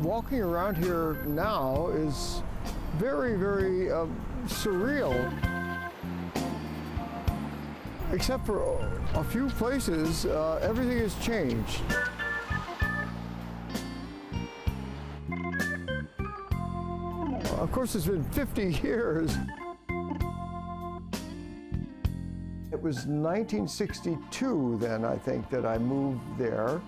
Walking around here now is very, very surreal. Except for a few places, everything has changed. Of course, it's been 50 years. It was 1962 then, I think, that I moved there,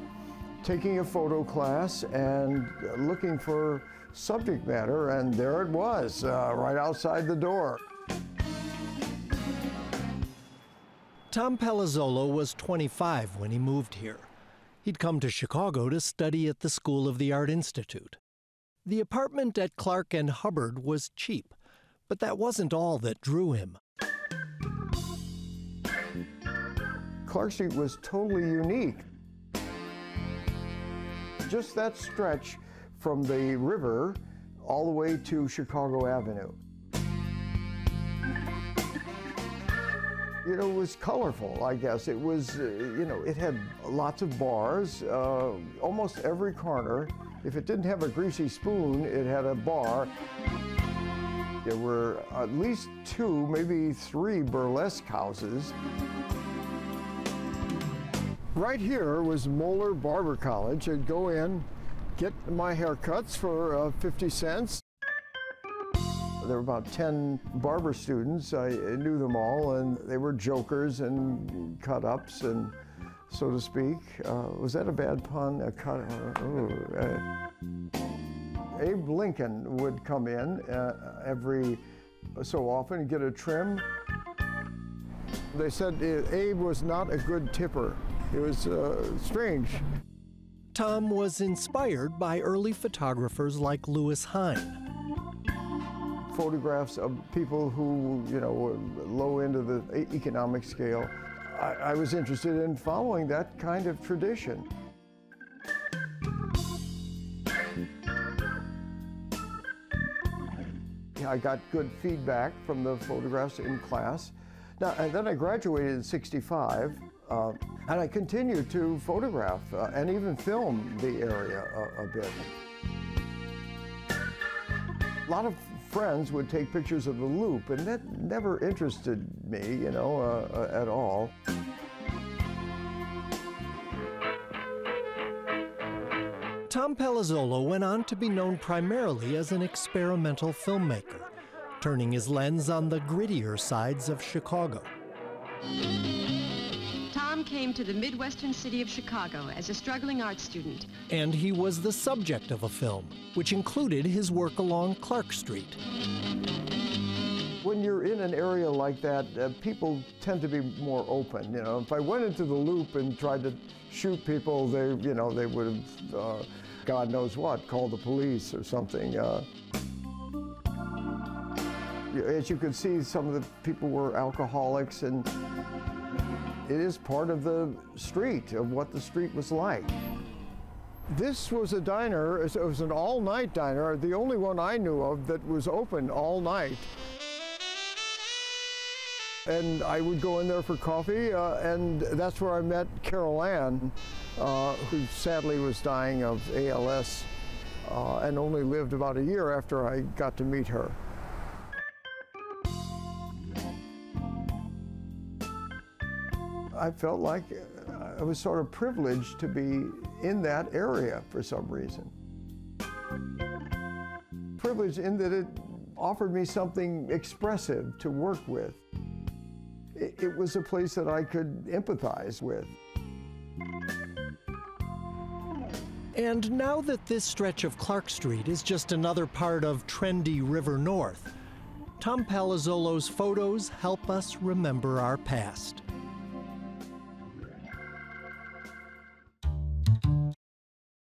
taking a photo class and looking for subject matter, and there it was, right outside the door. Tom Palazzolo was 25 when he moved here. He'd come to Chicago to study at the School of the Art Institute. The apartment at Clark and Hubbard was cheap, but that wasn't all that drew him. Clark Street was totally unique. Just that stretch from the river all the way to Chicago Avenue. You know, it was colorful, I guess. It was, you know, it had lots of bars, almost every corner. If it didn't have a greasy spoon, it had a bar. There were at least 2, maybe 3 burlesque houses. Right here was Moeller Barber College. I'd go in, get my haircuts for 50 cents. There were about 10 barber students. I knew them all, and they were jokers and cut-ups, and so to speak. Was that a bad pun? A cut? Abe Lincoln would come in every so often and get a trim. They said Abe was not a good tipper. It was strange. Tom was inspired by early photographers like Lewis Hine. Photographs of people who, you know, were low into the economic scale. I was interested in following that kind of tradition. I got good feedback from the photographs in class. Now, and then I graduated in '65, and I continued to photograph and even film the area a bit. A lot of friends would take pictures of the Loop, and that never interested me, you know, at all. Tom Palazzolo went on to be known primarily as an experimental filmmaker, turning his lens on the grittier sides of Chicago. Tom came to the Midwestern city of Chicago as a struggling art student. And he was the subject of a film, which included his work along Clark Street. When you're in an area like that, people tend to be more open. You know, if I went into the Loop and tried to shoot people, they would have, God knows what, called the police or something. As you could see, some of the people were alcoholics, and it is part of the street, of what the street was like. This was a diner. It was an all-night diner, the only one I knew of that was open all night. And I would go in there for coffee, and that's where I met Carol Ann, who sadly was dying of ALS, and only lived about a year after I got to meet her. I felt like I was sort of privileged to be in that area for some reason. Privileged in that it offered me something expressive to work with. It was a place that I could empathize with. And now that this stretch of Clark Street is just another part of trendy River North, Tom Palazzolo's photos help us remember our past.